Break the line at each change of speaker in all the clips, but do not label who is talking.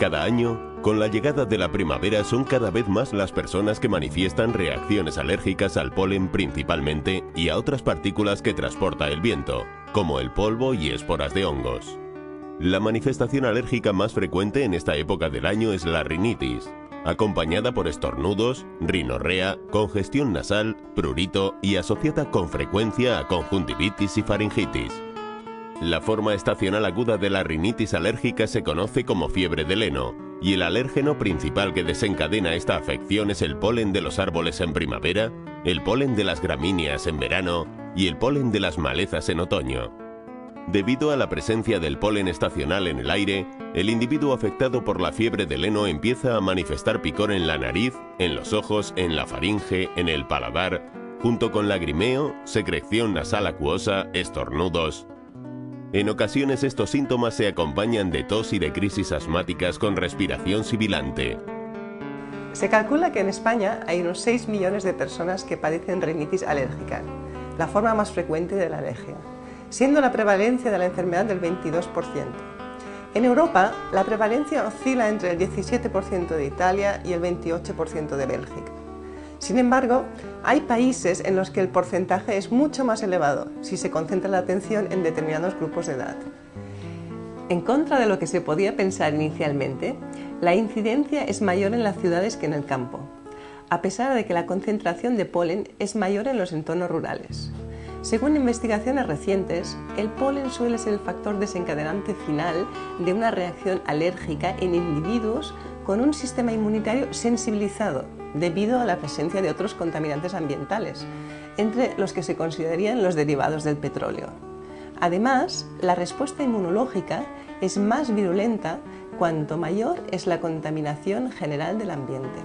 Cada año, con la llegada de la primavera, son cada vez más las personas que manifiestan reacciones alérgicas al polen principalmente y a otras partículas que transporta el viento, como el polvo y esporas de hongos. La manifestación alérgica más frecuente en esta época del año es la rinitis, acompañada por estornudos, rinorrea, congestión nasal, prurito y asociada con frecuencia a conjuntivitis y faringitis. La forma estacional aguda de la rinitis alérgica se conoce como fiebre del heno, y el alérgeno principal que desencadena esta afección es el polen de los árboles en primavera, el polen de las gramíneas en verano y el polen de las malezas en otoño. Debido a la presencia del polen estacional en el aire, el individuo afectado por la fiebre del heno empieza a manifestar picor en la nariz, en los ojos, en la faringe, en el paladar, junto con lagrimeo, secreción nasal acuosa, estornudos. En ocasiones estos síntomas se acompañan de tos y de crisis asmáticas con respiración sibilante.
Se calcula que en España hay unos 6 millones de personas que padecen rinitis alérgica, la forma más frecuente de la alergia, siendo la prevalencia de la enfermedad del 22%. En Europa, la prevalencia oscila entre el 17% de Italia y el 28% de Bélgica. Sin embargo, hay países en los que el porcentaje es mucho más elevado si se concentra la atención en determinados grupos de edad. En contra de lo que se podía pensar inicialmente, la incidencia es mayor en las ciudades que en el campo, a pesar de que la concentración de polen es mayor en los entornos rurales. Según investigaciones recientes, el polen suele ser el factor desencadenante final de una reacción alérgica en individuos con un sistema inmunitario sensibilizado debido a la presencia de otros contaminantes ambientales, entre los que se considerarían los derivados del petróleo. Además, la respuesta inmunológica es más virulenta cuanto mayor es la contaminación general del ambiente.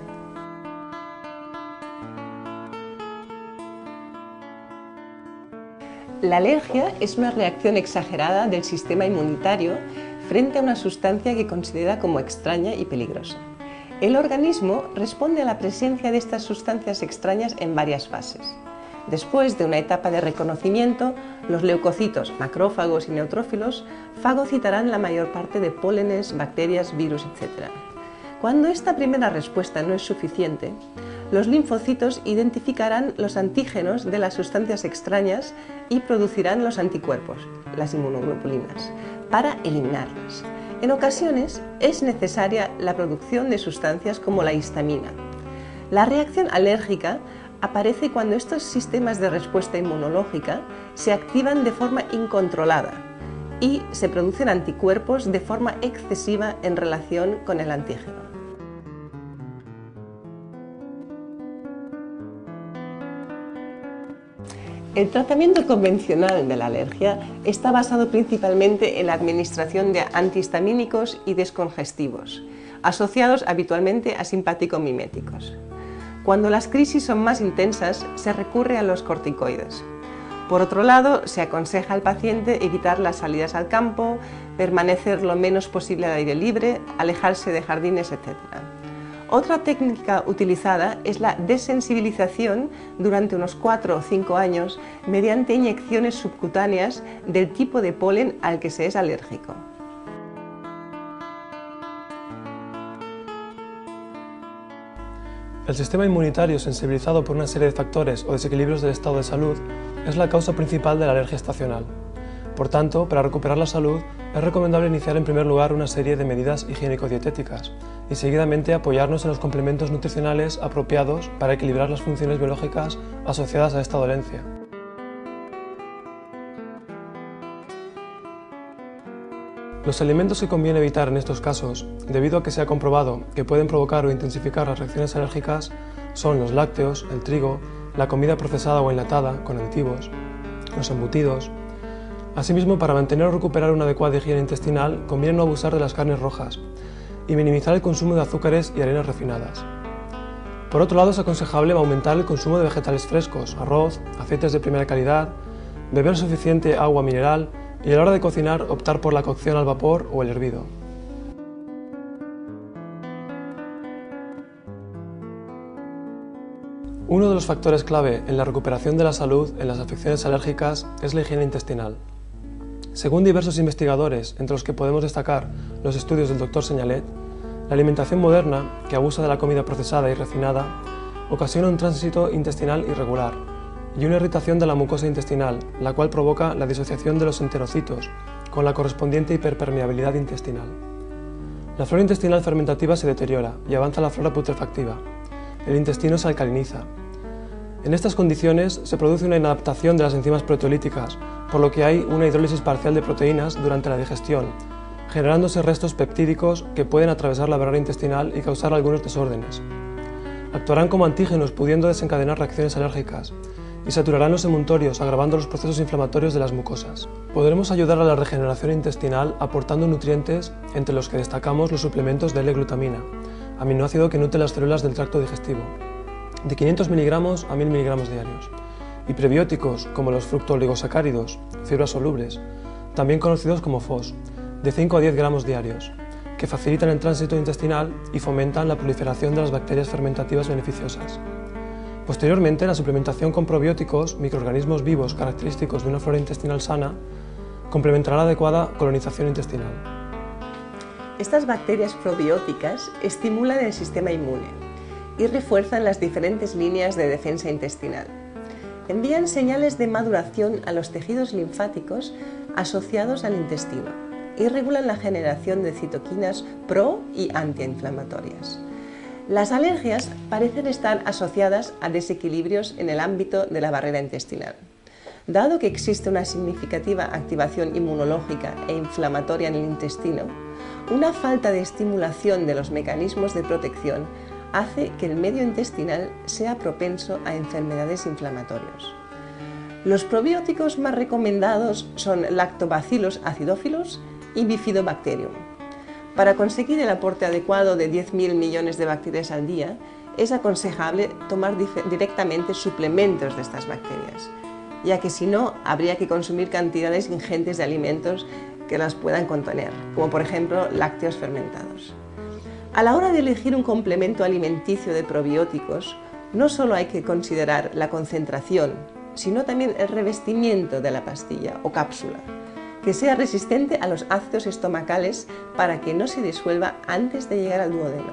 La alergia es una reacción exagerada del sistema inmunitario frente a una sustancia que considera como extraña y peligrosa. El organismo responde a la presencia de estas sustancias extrañas en varias fases. Después de una etapa de reconocimiento, los leucocitos, macrófagos y neutrófilos fagocitarán la mayor parte de pólenes, bacterias, virus, etc. Cuando esta primera respuesta no es suficiente, los linfocitos identificarán los antígenos de las sustancias extrañas y producirán los anticuerpos, las inmunoglobulinas, para eliminarlas. En ocasiones es necesaria la producción de sustancias como la histamina. La reacción alérgica aparece cuando estos sistemas de respuesta inmunológica se activan de forma incontrolada y se producen anticuerpos de forma excesiva en relación con el antígeno. El tratamiento convencional de la alergia está basado principalmente en la administración de antihistamínicos y descongestivos, asociados habitualmente a simpático-miméticos. Cuando las crisis son más intensas, se recurre a los corticoides. Por otro lado, se aconseja al paciente evitar las salidas al campo, permanecer lo menos posible al aire libre, alejarse de jardines, etc. Otra técnica utilizada es la desensibilización durante unos 4 o 5 años mediante inyecciones subcutáneas del tipo de polen al que se es alérgico.
El sistema inmunitario sensibilizado por una serie de factores o desequilibrios del estado de salud es la causa principal de la alergia estacional. Por tanto, para recuperar la salud, es recomendable iniciar en primer lugar una serie de medidas higiénico-dietéticas y seguidamente apoyarnos en los complementos nutricionales apropiados para equilibrar las funciones biológicas asociadas a esta dolencia. Los alimentos que conviene evitar en estos casos, debido a que se ha comprobado que pueden provocar o intensificar las reacciones alérgicas, son los lácteos, el trigo, la comida procesada o enlatada con aditivos, los embutidos. Asimismo, para mantener o recuperar una adecuada higiene intestinal, conviene no abusar de las carnes rojas y minimizar el consumo de azúcares y harinas refinadas. Por otro lado, es aconsejable aumentar el consumo de vegetales frescos, arroz, aceites de primera calidad, beber suficiente agua mineral y a la hora de cocinar optar por la cocción al vapor o el hervido. Uno de los factores clave en la recuperación de la salud en las afecciones alérgicas es la higiene intestinal. Según diversos investigadores, entre los que podemos destacar los estudios del Dr. Señalet, La alimentación moderna, que abusa de la comida procesada y refinada, ocasiona un tránsito intestinal irregular y una irritación de la mucosa intestinal, la cual provoca la disociación de los enterocitos, con la correspondiente hiperpermeabilidad intestinal. La flora intestinal fermentativa se deteriora y avanza la flora putrefactiva. El intestino se alcaliniza. En estas condiciones se produce una inadaptación de las enzimas proteolíticas, por lo que hay una hidrólisis parcial de proteínas durante la digestión, generándose restos peptídicos que pueden atravesar la barrera intestinal y causar algunos desórdenes. Actuarán como antígenos, pudiendo desencadenar reacciones alérgicas, y saturarán los emuntorios, agravando los procesos inflamatorios de las mucosas. Podremos ayudar a la regeneración intestinal aportando nutrientes, entre los que destacamos los suplementos de L-glutamina, aminoácido que nutre las células del tracto digestivo, de 500 mg a 1000 mg diarios, y prebióticos como los fructooligosacáridos, fibras solubles, también conocidos como FOS, de 5 a 10 gramos diarios, que facilitan el tránsito intestinal y fomentan la proliferación de las bacterias fermentativas beneficiosas. Posteriormente, la suplementación con probióticos, microorganismos vivos característicos de una flora intestinal sana, complementará la adecuada colonización intestinal.
Estas bacterias probióticas estimulan el sistema inmune y refuerzan las diferentes líneas de defensa intestinal. Envían señales de maduración a los tejidos linfáticos asociados al intestino y regulan la generación de citoquinas pro y antiinflamatorias. Las alergias parecen estar asociadas a desequilibrios en el ámbito de la barrera intestinal. Dado que existe una significativa activación inmunológica e inflamatoria en el intestino, una falta de estimulación de los mecanismos de protección hace que el medio intestinal sea propenso a enfermedades inflamatorias. Los probióticos más recomendados son Lactobacillus acidófilos y Bifidobacterium. Para conseguir el aporte adecuado de 10.000 millones de bacterias al día, es aconsejable tomar directamente suplementos de estas bacterias, ya que si no, habría que consumir cantidades ingentes de alimentos que las puedan contener, como por ejemplo lácteos fermentados. A la hora de elegir un complemento alimenticio de probióticos, no solo hay que considerar la concentración, sino también el revestimiento de la pastilla o cápsula, que sea resistente a los ácidos estomacales para que no se disuelva antes de llegar al duodeno.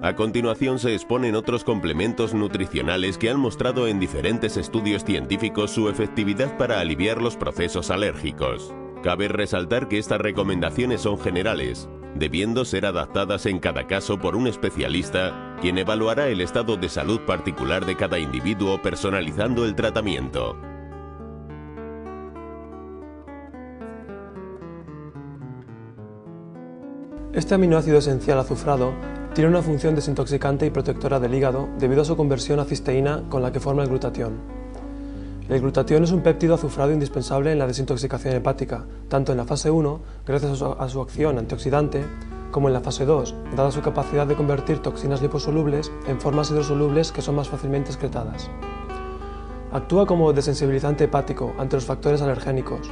A continuación se exponen otros complementos nutricionales que han mostrado en diferentes estudios científicos su efectividad para aliviar los procesos alérgicos. Cabe resaltar que estas recomendaciones son generales, debiendo ser adaptadas en cada caso por un especialista, quien evaluará el estado de salud particular de cada individuo personalizando el tratamiento.
Este aminoácido esencial azufrado tiene una función desintoxicante y protectora del hígado debido a su conversión a cisteína con la que forma el glutatión. El glutatión es un péptido azufrado indispensable en la desintoxicación hepática, tanto en la fase 1, gracias a su acción antioxidante, como en la fase 2, dada su capacidad de convertir toxinas liposolubles en formas hidrosolubles que son más fácilmente excretadas. Actúa como desensibilizante hepático ante los factores alergénicos.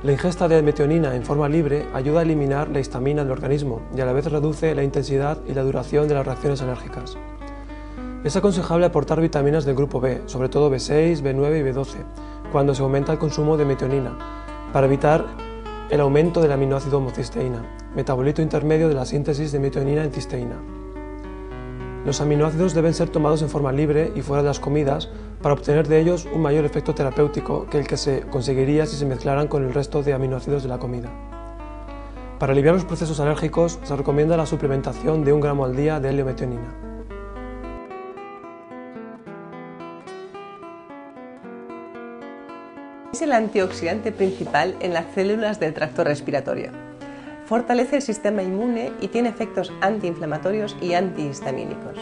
La ingesta de metionina en forma libre ayuda a eliminar la histamina del organismo y a la vez reduce la intensidad y la duración de las reacciones alérgicas. Es aconsejable aportar vitaminas del grupo B, sobre todo B6, B9 y B12, cuando se aumenta el consumo de metionina, para evitar el aumento del aminoácido homocisteína, metabolito intermedio de la síntesis de metionina en cisteína. Los aminoácidos deben ser tomados en forma libre y fuera de las comidas para obtener de ellos un mayor efecto terapéutico que el que se conseguiría si se mezclaran con el resto de aminoácidos de la comida. Para aliviar los procesos alérgicos se recomienda la suplementación de 1 gramo al día de L-metionina.
Es el antioxidante principal en las células del tracto respiratorio. Fortalece el sistema inmune y tiene efectos antiinflamatorios y antihistamínicos.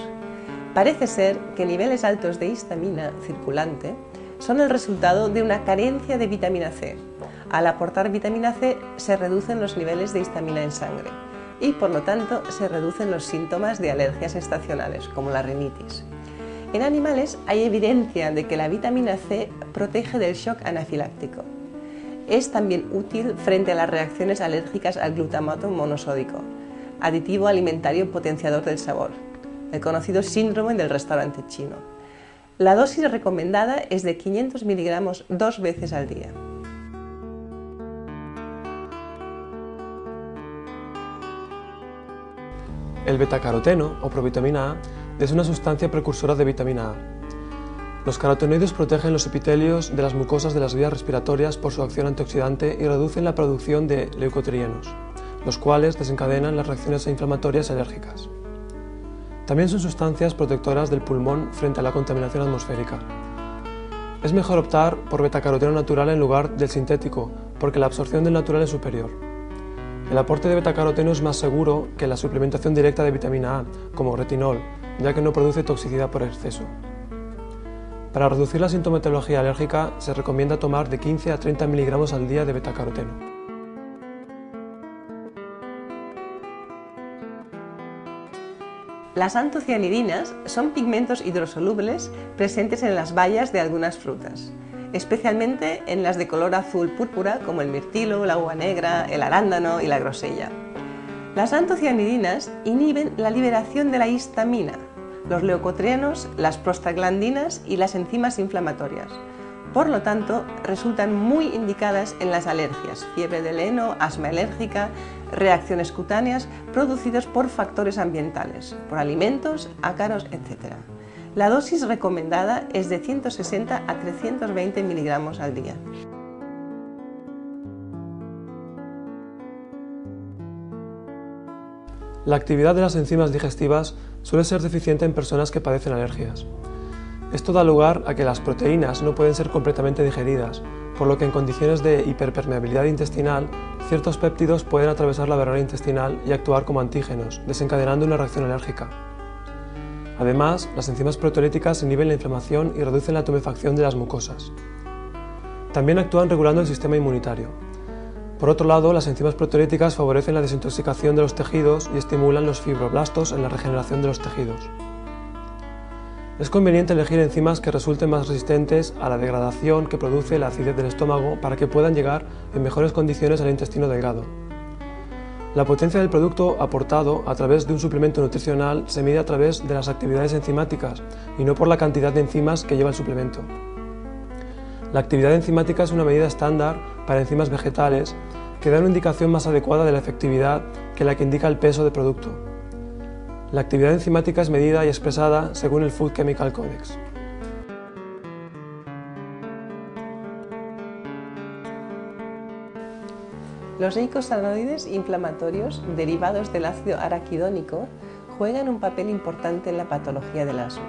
Parece ser que niveles altos de histamina circulante son el resultado de una carencia de vitamina C. Al aportar vitamina C se reducen los niveles de histamina en sangre y por lo tanto se reducen los síntomas de alergias estacionales como la rinitis. En animales hay evidencia de que la vitamina C protege del shock anafiláctico. Es también útil frente a las reacciones alérgicas al glutamato monosódico, aditivo alimentario potenciador del sabor, el conocido síndrome del restaurante chino. La dosis recomendada es de 500 miligramos 2 veces al día.
El betacaroteno, o provitamina A, es una sustancia precursora de vitamina A. Los carotenoides protegen los epitelios de las mucosas de las vías respiratorias por su acción antioxidante y reducen la producción de leucotrienos, los cuales desencadenan las reacciones inflamatorias y alérgicas. También son sustancias protectoras del pulmón frente a la contaminación atmosférica. Es mejor optar por betacaroteno natural en lugar del sintético, porque la absorción del natural es superior. El aporte de betacaroteno es más seguro que la suplementación directa de vitamina A, como retinol, ya que no produce toxicidad por exceso. Para reducir la sintomatología alérgica se recomienda tomar de 15 a 30 miligramos al día de betacaroteno.
Las antocianidinas son pigmentos hidrosolubles presentes en las bayas de algunas frutas, especialmente en las de color azul púrpura como el mirtilo, la uva negra, el arándano y la grosella. Las antocianidinas inhiben la liberación de la histamina, los leucotrienos, las prostaglandinas y las enzimas inflamatorias. Por lo tanto, resultan muy indicadas en las alergias, fiebre del heno, asma alérgica, reacciones cutáneas producidas por factores ambientales, por alimentos, ácaros, etc. La dosis recomendada es de 160 a 320 miligramos al día.
La actividad de las enzimas digestivas suele ser deficiente en personas que padecen alergias. Esto da lugar a que las proteínas no pueden ser completamente digeridas, por lo que en condiciones de hiperpermeabilidad intestinal, ciertos péptidos pueden atravesar la barrera intestinal y actuar como antígenos, desencadenando una reacción alérgica. Además, las enzimas proteolíticas inhiben la inflamación y reducen la tumefacción de las mucosas. También actúan regulando el sistema inmunitario. Por otro lado, las enzimas proteolíticas favorecen la desintoxicación de los tejidos y estimulan los fibroblastos en la regeneración de los tejidos. Es conveniente elegir enzimas que resulten más resistentes a la degradación que produce la acidez del estómago para que puedan llegar en mejores condiciones al intestino delgado. La potencia del producto aportado a través de un suplemento nutricional se mide a través de las actividades enzimáticas y no por la cantidad de enzimas que lleva el suplemento. La actividad enzimática es una medida estándar para enzimas vegetales que da una indicación más adecuada de la efectividad que la que indica el peso del producto. La actividad enzimática es medida y expresada según el Food Chemical Codex.
Los eicosanoides inflamatorios derivados del ácido araquidónico juegan un papel importante en la patología del asma.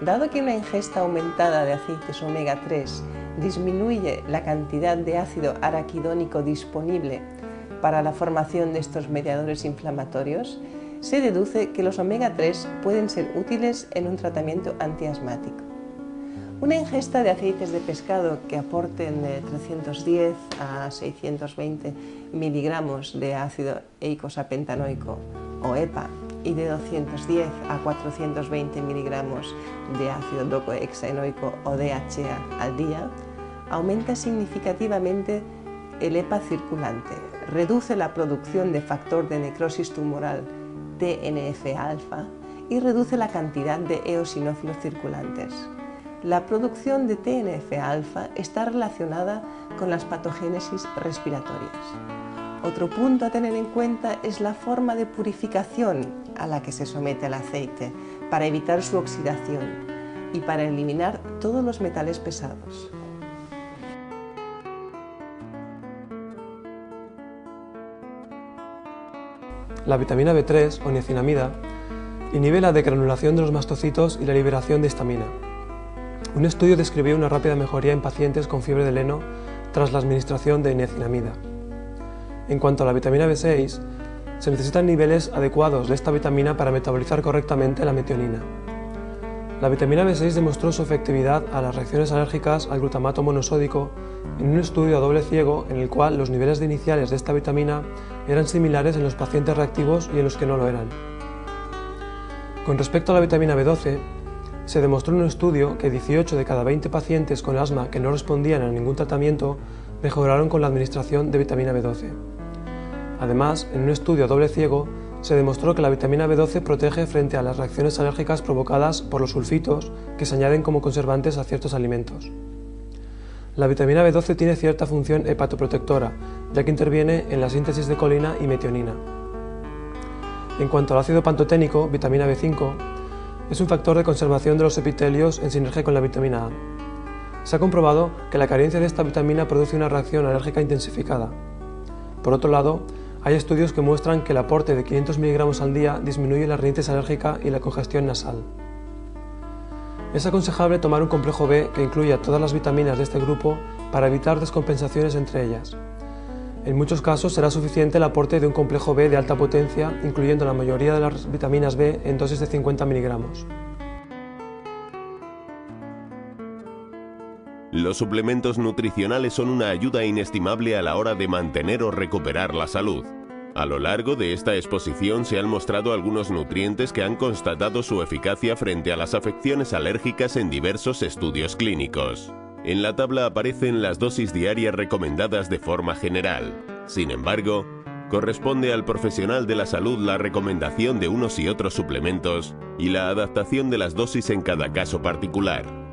Dado que una ingesta aumentada de aceites omega 3 disminuye la cantidad de ácido araquidónico disponible para la formación de estos mediadores inflamatorios, se deduce que los omega 3 pueden ser útiles en un tratamiento antiasmático. Una ingesta de aceites de pescado que aporten de 310 a 620 miligramos de ácido eicosapentanoico o EPA y de 210 a 420 miligramos de ácido docohexaenoico o DHA al día aumenta significativamente el EPA circulante, reduce la producción de factor de necrosis tumoral TNF-alfa y reduce la cantidad de eosinófilos circulantes. La producción de TNF-alfa está relacionada con las patogénesis respiratorias. Otro punto a tener en cuenta es la forma de purificación a la que se somete el aceite para evitar su oxidación y para eliminar todos los metales pesados.
La vitamina B3 o niacinamida inhibe la degranulación de los mastocitos y la liberación de histamina. Un estudio describió una rápida mejoría en pacientes con fiebre del heno tras la administración de niacinamida. En cuanto a la vitamina B6, se necesitan niveles adecuados de esta vitamina para metabolizar correctamente la metionina. La vitamina B6 demostró su efectividad a las reacciones alérgicas al glutamato monosódico en un estudio a doble ciego en el cual los niveles iniciales de esta vitamina eran similares en los pacientes reactivos y en los que no lo eran. Con respecto a la vitamina B12, se demostró en un estudio que 18 de cada 20 pacientes con asma que no respondían a ningún tratamiento mejoraron con la administración de vitamina B12. Además, en un estudio a doble ciego, se demostró que la vitamina B12 protege frente a las reacciones alérgicas provocadas por los sulfitos que se añaden como conservantes a ciertos alimentos. La vitamina B12 tiene cierta función hepatoprotectora, ya que interviene en la síntesis de colina y metionina. En cuanto al ácido pantoténico, vitamina B5, es un factor de conservación de los epitelios en sinergia con la vitamina A. Se ha comprobado que la carencia de esta vitamina produce una reacción alérgica intensificada. Por otro lado, hay estudios que muestran que el aporte de 500 mg al día disminuye la rinitis alérgica y la congestión nasal. Es aconsejable tomar un complejo B que incluya todas las vitaminas de este grupo para evitar descompensaciones entre ellas. En muchos casos será suficiente el aporte de un complejo B de alta potencia, incluyendo la mayoría de las vitaminas B en dosis de 50 mg.
Los suplementos nutricionales son una ayuda inestimable a la hora de mantener o recuperar la salud. A lo largo de esta exposición se han mostrado algunos nutrientes que han constatado su eficacia frente a las afecciones alérgicas en diversos estudios clínicos. En la tabla aparecen las dosis diarias recomendadas de forma general. Sin embargo, corresponde al profesional de la salud la recomendación de unos y otros suplementos y la adaptación de las dosis en cada caso particular.